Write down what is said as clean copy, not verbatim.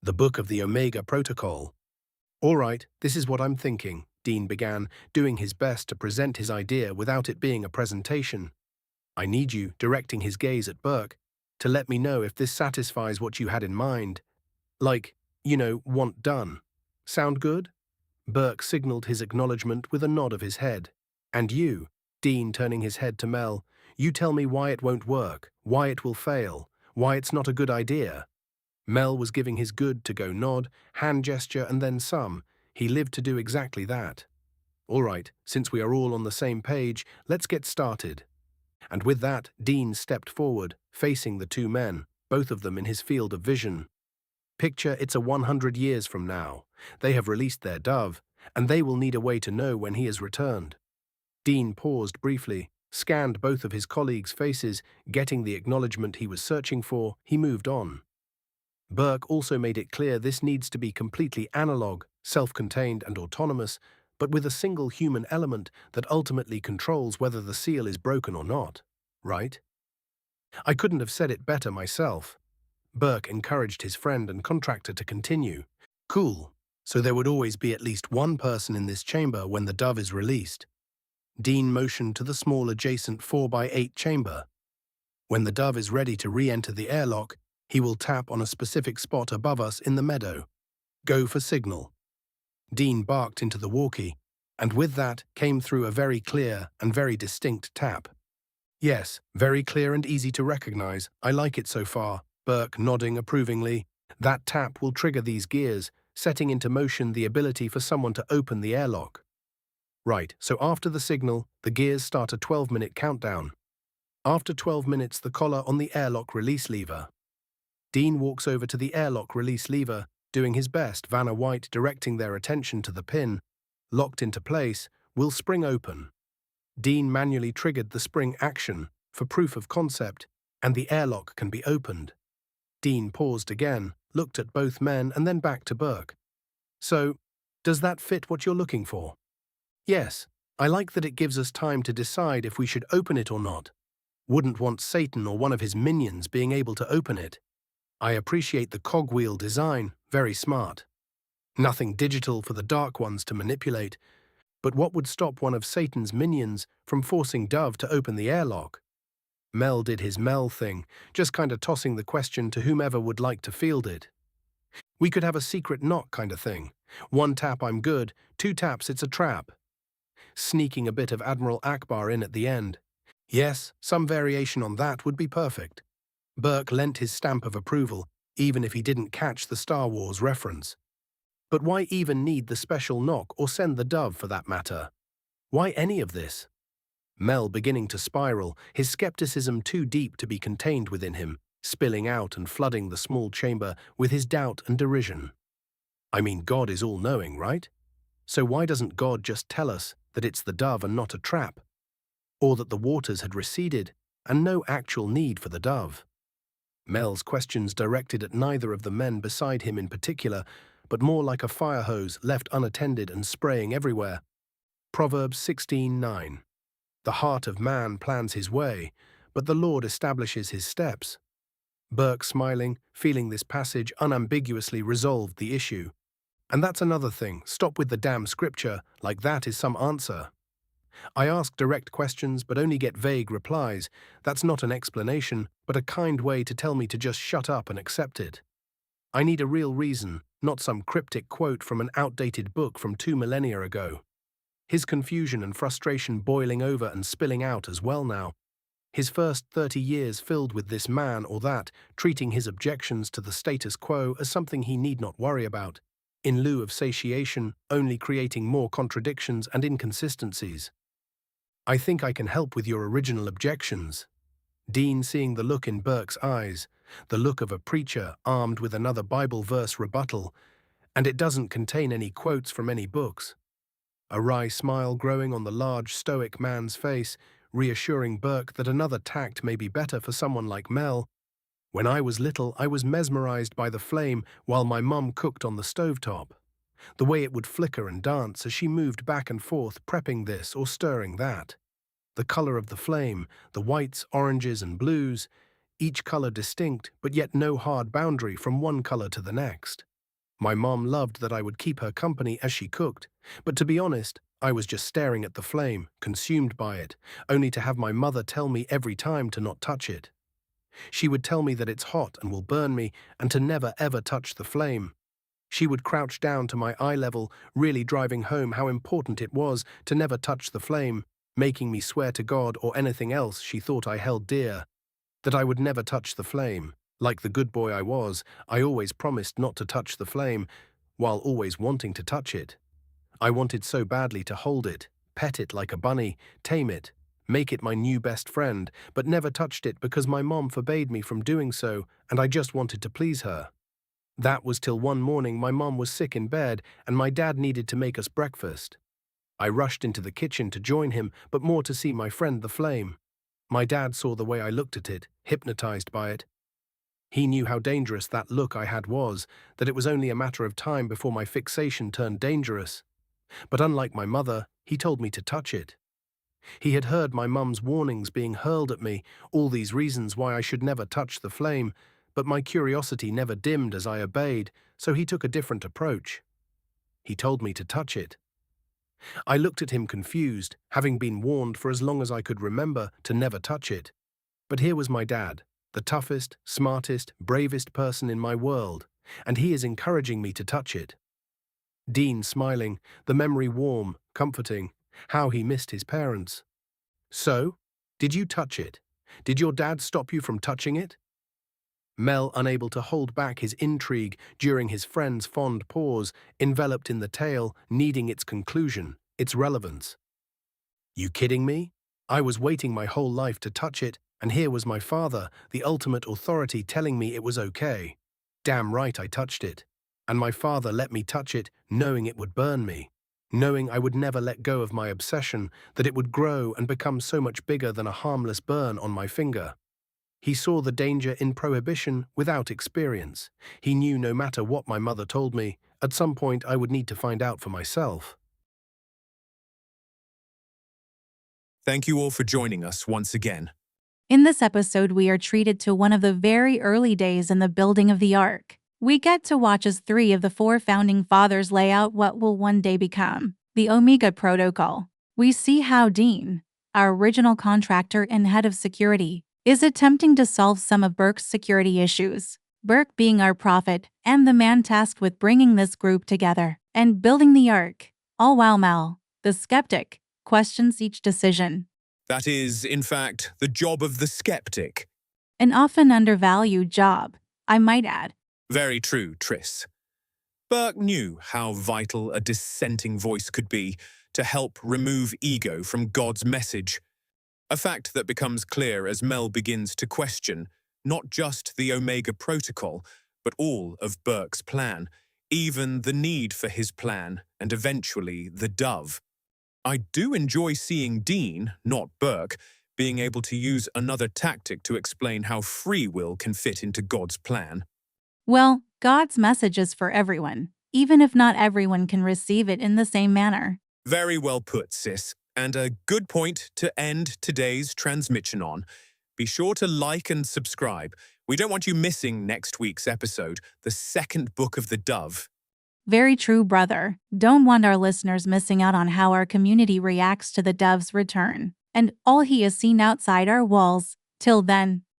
The Book of the Omega Protocol. All right, this is what I'm thinking, Dean began, doing his best to present his idea without it being a presentation. I need you, directing his gaze at Burke, to let me know if this satisfies what you had in mind. Like, want done. Sound good? Burke signaled his acknowledgement with a nod of his head. And you, Dean turning his head to Mel, you tell me why it won't work, why it will fail, why it's not a good idea. Mel was giving his good-to-go nod, hand gesture, and then some. He lived to do exactly that. All right, since we are all on the same page, let's get started. And with that, Dean stepped forward, facing the two men, both of them in his field of vision. Picture it's 100 years from now. They have released their dove, and they will need a way to know when he has returned. Dean paused briefly, scanned both of his colleagues' faces, getting the acknowledgement he was searching for. He moved on. Burke also made it clear this needs to be completely analog, self-contained and autonomous, but with a single human element that ultimately controls whether the seal is broken or not. Right? I couldn't have said it better myself. Burke encouraged his friend and contractor to continue. Cool. So there would always be at least one person in this chamber when the dove is released. Dean motioned to the small adjacent 4x8 chamber. When the dove is ready to re-enter the airlock, he will tap on a specific spot above us in the meadow. Go for signal. Dean barked into the walkie, and with that came through a very clear and very distinct tap. Yes, very clear and easy to recognize. I like it so far, Burke nodding approvingly. That tap will trigger these gears, setting into motion the ability for someone to open the airlock. Right, so after the signal, the gears start a 12-minute countdown. After 12 minutes, the collar on the airlock release lever. Dean walks over to the airlock release lever, doing his best, Vanna White directing their attention to the pin. Locked into place, will spring open. Dean manually triggered the spring action for proof of concept, and the airlock can be opened. Dean paused again, looked at both men and then back to Burke. So, does that fit what you're looking for? Yes, I like that it gives us time to decide if we should open it or not. Wouldn't want Satan or one of his minions being able to open it. I appreciate the cogwheel design, very smart. Nothing digital for the Dark Ones to manipulate, but what would stop one of Satan's minions from forcing Dove to open the airlock? Mel did his Mel thing, just kinda tossing the question to whomever would like to field it. We could have a secret knock kinda thing. 1 tap I'm good, 2 taps it's a trap. Sneaking a bit of Admiral Akbar in at the end. Yes, some variation on that would be perfect. Burke lent his stamp of approval, even if he didn't catch the Star Wars reference. But why even need the special knock or send the dove for that matter? Why any of this? Mel beginning to spiral, his skepticism too deep to be contained within him, spilling out and flooding the small chamber with his doubt and derision. I mean, God is all-knowing, right? So why doesn't God just tell us that it's the dove and not a trap? Or that the waters had receded and no actual need for the dove? Mel's questions directed at neither of the men beside him in particular, but more like a fire hose left unattended and spraying everywhere. Proverbs 16:9. The heart of man plans his way, but the Lord establishes his steps. Burke, smiling, feeling this passage unambiguously resolved the issue. And that's another thing, stop with the damn scripture, like that is some answer. I ask direct questions but only get vague replies. That's not an explanation, but a kind way to tell me to just shut up and accept it. I need a real reason, not some cryptic quote from an outdated book from 2 millennia ago. His confusion and frustration boiling over and spilling out as well now. His first 30 years filled with this man or that, treating his objections to the status quo as something he need not worry about, in lieu of satiation, only creating more contradictions and inconsistencies. I think I can help with your original objections. Dean seeing the look in Burke's eyes, the look of a preacher armed with another Bible verse rebuttal, and it doesn't contain any quotes from any books. A wry smile growing on the large stoic man's face, reassuring Burke that another tact may be better for someone like Mel. When I was little, I was mesmerized by the flame while my mum cooked on the stovetop. The way it would flicker and dance as she moved back and forth prepping this or stirring that. The color of the flame, the whites, oranges and blues, each color distinct but yet no hard boundary from one color to the next. My mom loved that I would keep her company as she cooked, but to be honest, I was just staring at the flame, consumed by it, only to have my mother tell me every time to not touch it. She would tell me that it's hot and will burn me, and to never ever touch the flame. She would crouch down to my eye level, really driving home how important it was to never touch the flame, making me swear to God or anything else she thought I held dear, that I would never touch the flame. Like the good boy I was, I always promised not to touch the flame, while always wanting to touch it. I wanted so badly to hold it, pet it like a bunny, tame it, make it my new best friend, but never touched it because my mom forbade me from doing so, and I just wanted to please her. That was till one morning my mom was sick in bed and my dad needed to make us breakfast. I rushed into the kitchen to join him, but more to see my friend the flame. My dad saw the way I looked at it, hypnotized by it. He knew how dangerous that look I had was, that it was only a matter of time before my fixation turned dangerous. But unlike my mother, he told me to touch it. He had heard my mum's warnings being hurled at me, all these reasons why I should never touch the flame, but my curiosity never dimmed as I obeyed, so he took a different approach. He told me to touch it. I looked at him confused, having been warned for as long as I could remember to never touch it. But here was my dad, the toughest, smartest, bravest person in my world, and he is encouraging me to touch it. Dean smiling, the memory warm, comforting, how he missed his parents. So, did you touch it? Did your dad stop you from touching it? Mel, unable to hold back his intrigue during his friend's fond pause, enveloped in the tale, needing its conclusion, its relevance. You kidding me? I was waiting my whole life to touch it, and here was my father, the ultimate authority, telling me it was okay. Damn right I touched it. And my father let me touch it, knowing it would burn me. Knowing I would never let go of my obsession, that it would grow and become so much bigger than a harmless burn on my finger. He saw the danger in prohibition without experience. He knew no matter what my mother told me, at some point I would need to find out for myself. Thank you all for joining us once again. In this episode, we are treated to one of the very early days in the building of the Ark. We get to watch as 3 of the 4 founding fathers lay out what will one day become the Omega Protocol. We see how Dean, our original contractor and head of security, is attempting to solve some of Burke's security issues. Burke being our prophet and the man tasked with bringing this group together and building the Ark, all while Mel, the skeptic, questions each decision. That is, in fact, the job of the skeptic. An often undervalued job, I might add. Very true, Triss. Burke knew how vital a dissenting voice could be to help remove ego from God's message. A fact that becomes clear as Mel begins to question not just the Omega Protocol, but all of Burke's plan, even the need for his plan, and eventually the dove. I do enjoy seeing Dean, not Burke, being able to use another tactic to explain how free will can fit into God's plan. Well, God's message is for everyone, even if not everyone can receive it in the same manner. Very well put, sis, and a good point to end today's transmission on. Be sure to like and subscribe. We don't want you missing next week's episode, the second book of the Dove. Very true, brother. Don't want our listeners missing out on how our community reacts to the dove's return and all he has seen outside our walls. Till then,